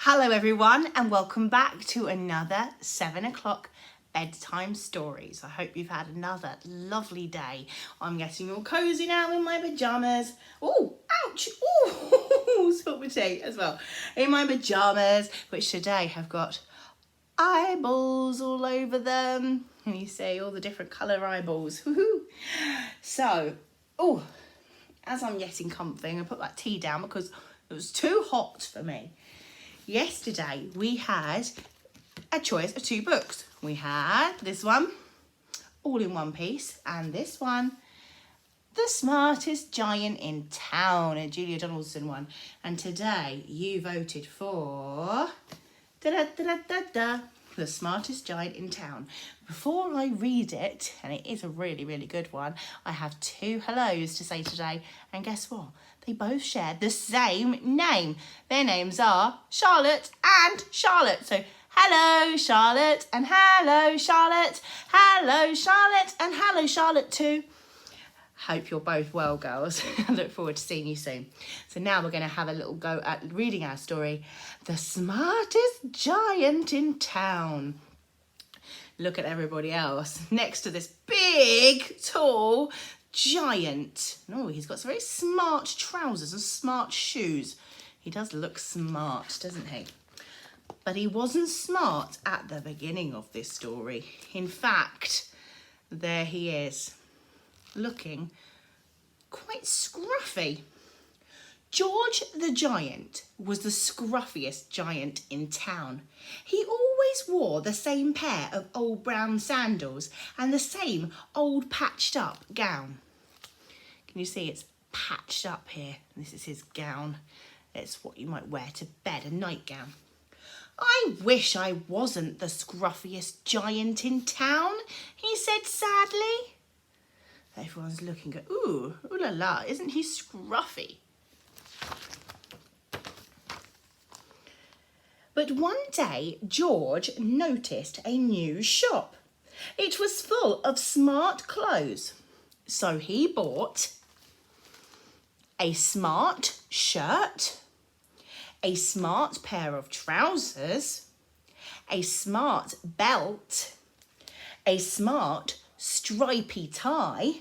Hello everyone and welcome back to another 7 o'clock bedtime stories. I hope you've had another lovely day. I'm getting all cozy now in my pyjamas. Oh, ouch! Oh, spilled my tea as well. In my pyjamas, which today have got eyeballs all over them. And you see all the different colour eyeballs. Woohoo! So, as I'm getting comfy, I'm going to put that tea down because it was too hot for me. Yesterday we had a choice of two books. We had this one, all in one piece, and this one, The Smartest Giant in Town, a Julia Donaldson one. And today you voted for The Smartest Giant in Town. Before I read it, and it is a really, really good one, I have two hellos to say today. And guess what? They both share the same name. Their names are Charlotte and Charlotte. So hello Charlotte and hello Charlotte. Hello Charlotte and hello Charlotte too. Hope you're both well, girls. I look forward to seeing you soon. So now we're going to have a little go at reading our story, The Smartest Giant in Town. Look at everybody else next to this big, tall giant. Oh, he's got some very smart trousers and smart shoes. He does look smart, doesn't he? But he wasn't smart at the beginning of this story. In fact, there he is, looking quite scruffy. George the Giant was the scruffiest giant in town. He always wore the same pair of old brown sandals and the same old patched up gown. Can you see it's patched up here? This is his gown. It's what you might wear to bed, a nightgown. I wish I wasn't the scruffiest giant in town, he said sadly. Everyone's looking at, ooh la la, isn't he scruffy? But one day, George noticed a new shop. It was full of smart clothes. So he bought a smart shirt, a smart pair of trousers, a smart belt, a smart stripy tie,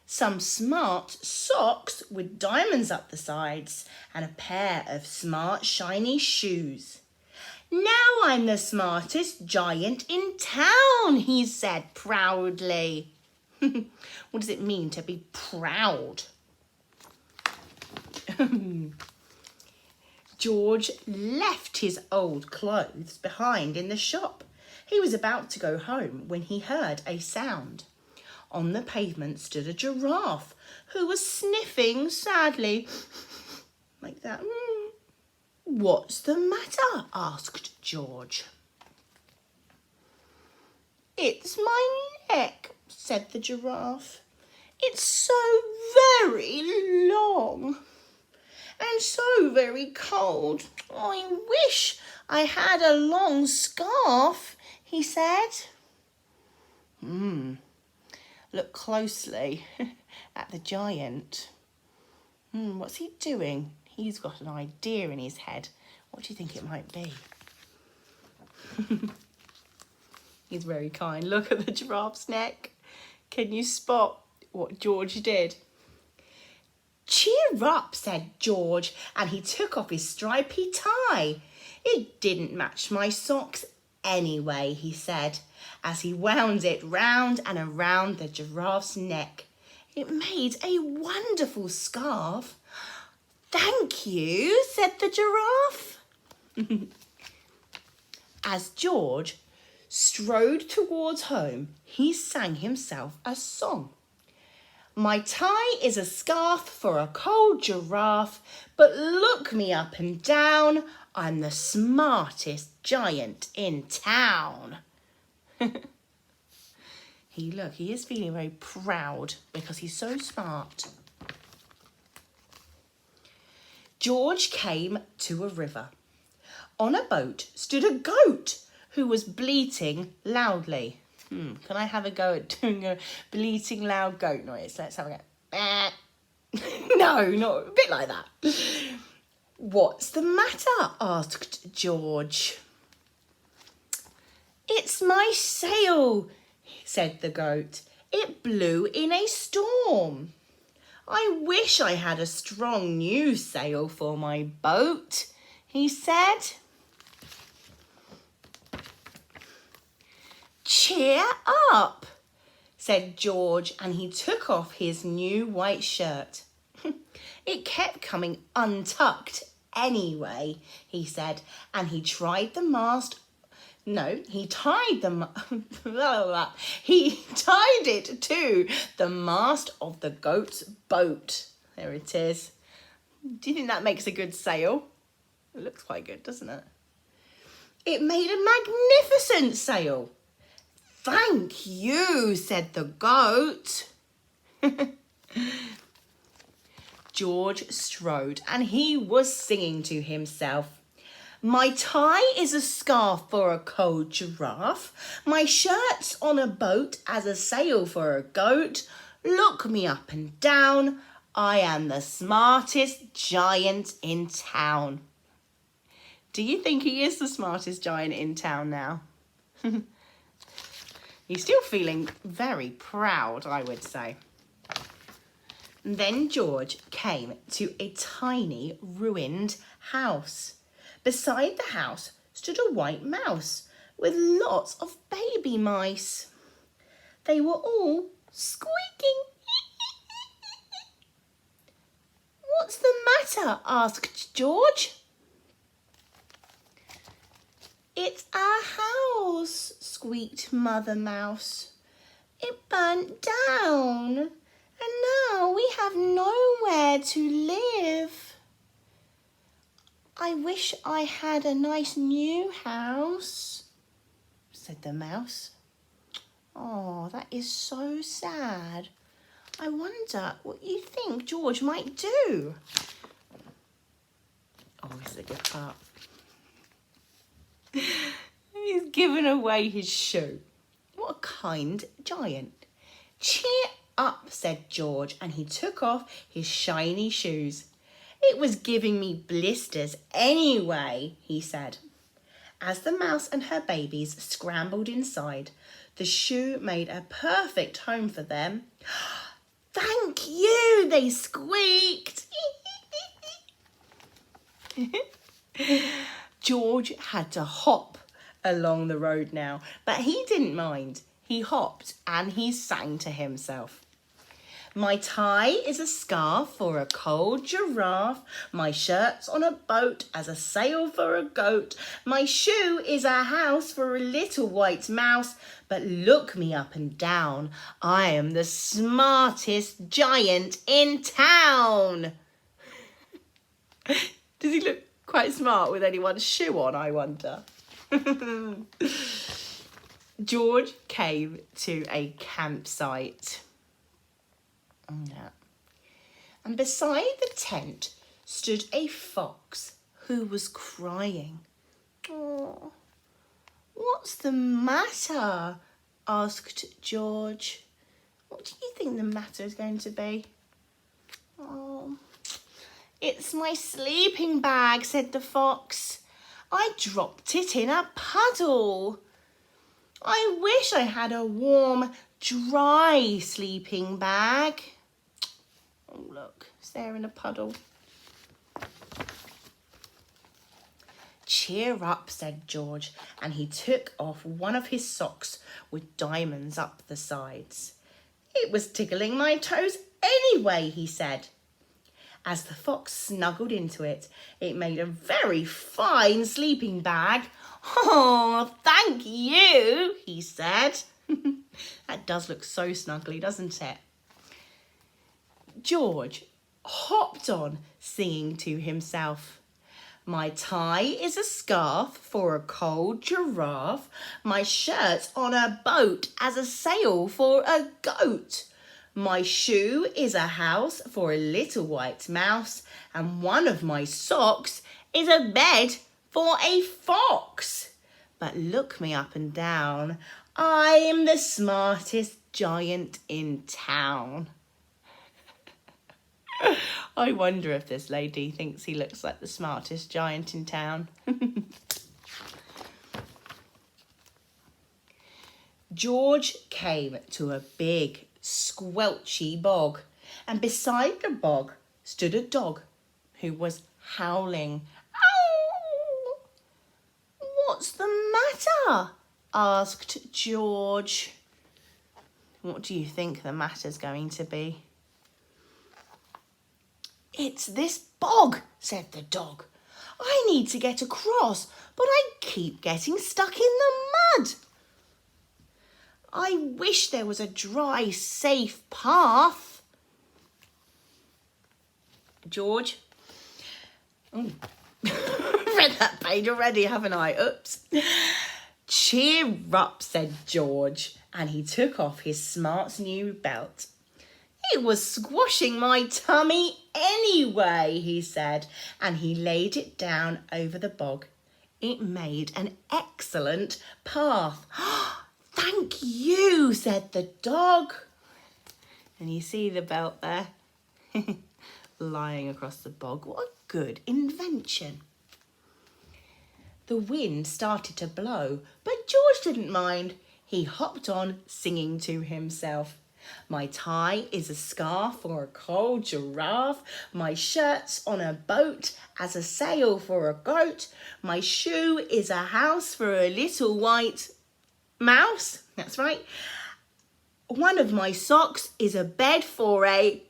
some smart socks with diamonds up the sides, and a pair of smart shiny shoes. Now I'm the smartest giant in town, he said proudly. What does it mean to be proud? George left his old clothes behind in the shop. He was about to go home when he heard a sound. On the pavement stood a giraffe who was sniffing sadly, like that. What's the matter? Asked George. It's my neck, said the giraffe. It's so very long and so very cold. I wish I had a long scarf, he said. Look closely at the giant. What's he doing? He's got an idea in his head. What do you think it might be? He's very kind. Look at the giraffe's neck. Can you spot what George did? Cheer up, said George, and he took off his stripy tie. It didn't match my socks anyway, he said, as he wound it round and around the giraffe's neck. It made a wonderful scarf. Thank you, said the giraffe. As George strode towards home, he sang himself a song. My tie is a scarf for a cold giraffe, but look me up and down, I'm the smartest giant in town. He is feeling very proud because he's so smart. George came to a river. On a boat stood a goat who was bleating loudly. Can I have a go at doing a bleating loud goat noise? Let's have a go. No, not a bit like that. "What's the matter?" asked George. "It's my sail," said the goat. "It blew in a storm. I wish I had a strong new sail for my boat," he said. "Cheer up," said George, and he took off his new white shirt. "It kept coming untucked anyway," he said, and he tried the mast. No, he tied he tied it to the mast of the goat's boat. There it is. Do you think that makes a good sail? It looks quite good, doesn't it? It made a magnificent sail. "Thank you," said the goat. George strode and he was singing to himself. "My tie is a scarf for a cold giraffe. My shirt's on a boat as a sail for a goat. Look me up and down. I am the smartest giant in town." Do you think he is the smartest giant in town now? He's still feeling very proud, I would say. Then George came to a tiny ruined house. Beside the house stood a white mouse with lots of baby mice. They were all squeaking. "What's the matter?" asked George. "It's our house," squeaked Mother Mouse. "It burnt down, and now we have nowhere to live." "I wish I had a nice new house," said the mouse. "Oh, that is so sad. I wonder what you think George might do." Oh, this is a good part. He's given away his shoe. What a kind giant. "Cheer up," said George, and he took off his shiny shoes. "It was giving me blisters anyway," he said. As the mouse and her babies scrambled inside, the shoe made a perfect home for them. "Thank you," they squeaked. George had to hop along the road now, but he didn't mind. He hopped and he sang to himself. "My tie is a scarf for a cold giraffe. My shirt's on a boat as a sail for a goat. My shoe is a house for a little white mouse. But look me up and down. I am the smartest giant in town." Does he look quite smart with only one shoe on, I wonder? George came to a campsite. Yeah. And beside the tent stood a fox who was crying. "Oh, what's the matter?" asked George. "What do you think the matter is going to be?" "Oh, it's my sleeping bag," said the fox. "I dropped it in a puddle. I wish I had a warm, dry sleeping bag." Oh, look, it's there in a puddle. "Cheer up," said George, and he took off one of his socks with diamonds up the sides. "It was tickling my toes anyway," he said. As the fox snuggled into it, it made a very fine sleeping bag. "Oh, thank you," he said. That does look so snuggly, doesn't it? George hopped on, singing to himself. "My tie is a scarf for a cold giraffe. My shirt's on a boat as a sail for a goat. My shoe is a house for a little white mouse. And one of my socks is a bed for a fox. But look me up and down. I am the smartest giant in town." I wonder if this lady thinks he looks like the smartest giant in town. George came to a big, squelchy bog, and beside the bog stood a dog who was howling. Ow! What's the matter? Asked George. What do you think the matter's going to be? It's this bog, said the dog. I need to get across, but I keep getting stuck in the mud. I wish there was a dry, safe path. George. Oh. Read that page already, haven't I? Oops. Cheer up, said George, and he took off his smart new belt. It was squashing my tummy anyway, he said, and he laid it down over the bog. It made an excellent path. Thank you, said the dog. And you see the belt there? Lying across the bog. What a good invention. The wind started to blow, but George didn't mind. He hopped on, singing to himself. My tie is a scarf for a cold giraffe. My shirt's on a boat as a sail for a goat. My shoe is a house for a little white mouse. That's right. One of my socks is a bed for a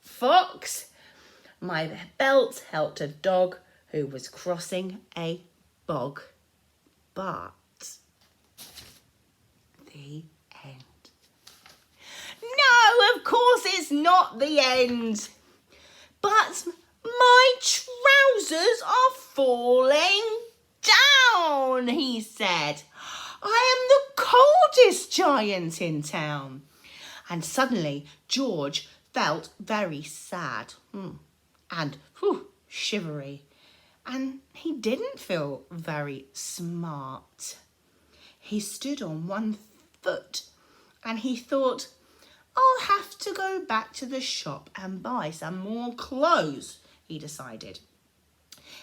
fox. My belt helped a dog who was crossing a bog. But the end. No, of course it's not the end. But my trousers are falling down, he said. I am the coldest giant in town. And suddenly George felt very sad and shivery. And he didn't feel very smart. He stood on one foot and he thought, I'll have to go back to the shop and buy some more clothes, he decided.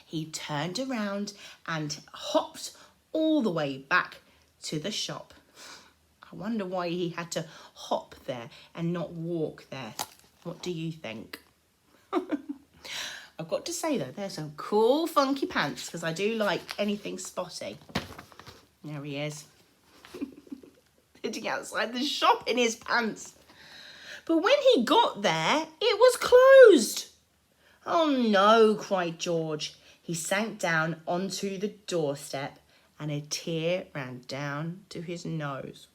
He turned around and hopped all the way back to the shop. I wonder why he had to hop there and not walk there. What do you think? I've got to say though, there's some cool funky pants because I do like anything spotty. There he is. Sitting outside the shop in his pants. But when he got there, it was closed. Oh no, cried George. He sank down onto the doorstep and a tear ran down to his nose.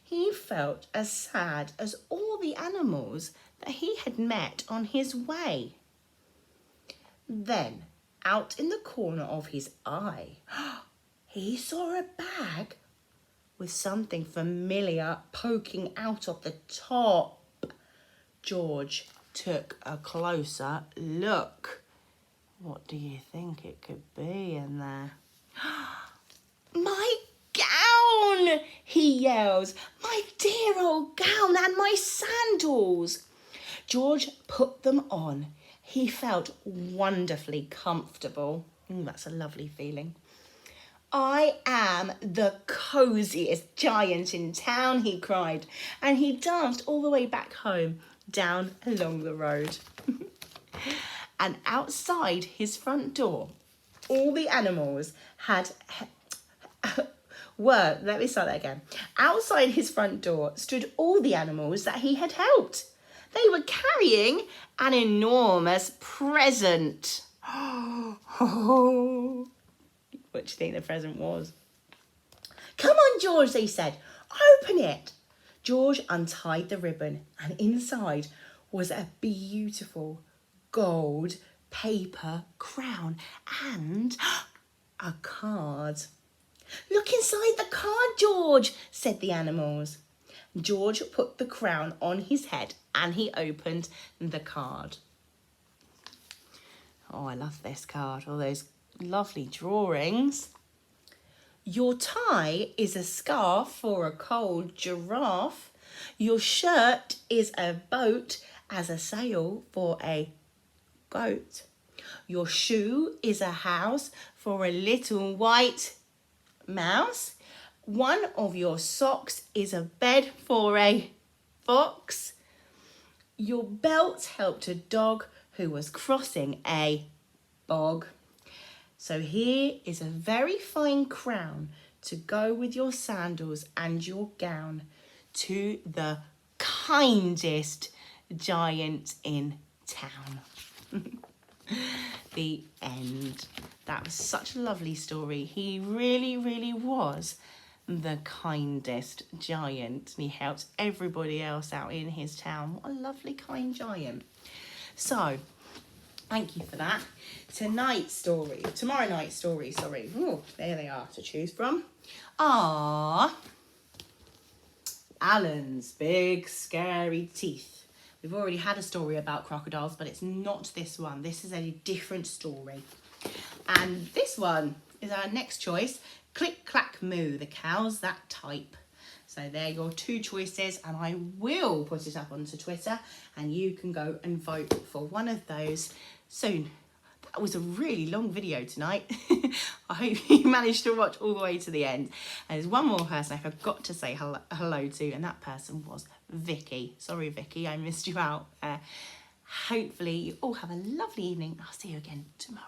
He felt as sad as all the animals that he had met on his way. Then, out in the corner of his eye, he saw a bag with something familiar poking out of the top. George took a closer look. What do you think it could be in there? My gown, he yells. My dear old gown and my sandals. George put them on. He felt wonderfully comfortable. That's a lovely feeling. I am the cosiest giant in town, he cried, and he danced all the way back home down along the road. And outside his front door, all the animals let me start that again. Outside his front door stood all the animals that he had helped. They were carrying an enormous present. What do you think the present was? Come on, George, they said. Open it. George untied the ribbon and inside was a beautiful gold paper crown and a card. Look inside the card, George, said the animals. George put the crown on his head and he opened the card. Oh, I love this card. All those lovely drawings. Your tie is a scarf for a cold giraffe. Your shirt is a boat as a sail for a goat. Your shoe is a house for a little white mouse. One of your socks is a bed for a fox. Your belt helped a dog who was crossing a bog. So here is a very fine crown to go with your sandals and your gown to the kindest giant in town. The end. That was such a lovely story. He really, really was the kindest giant. And he helped everybody else out in his town. What a lovely, kind giant. So, thank you for that. Tomorrow night's story, sorry. Ooh, there they are to choose from. Alan's big scary teeth. We've already had a story about crocodiles, but it's not this one. This is a different story. And this one is our next choice. Click, clack, moo, the cows that type. So they're your two choices, and I will put it up onto Twitter, and you can go and vote for one of those soon. That was a really long video tonight. I hope you managed to watch all the way to the end. And there's one more person I forgot to say hello to, and that person was Vicky. Sorry, Vicky, I missed you out. Hopefully you all have a lovely evening. I'll see you again tomorrow.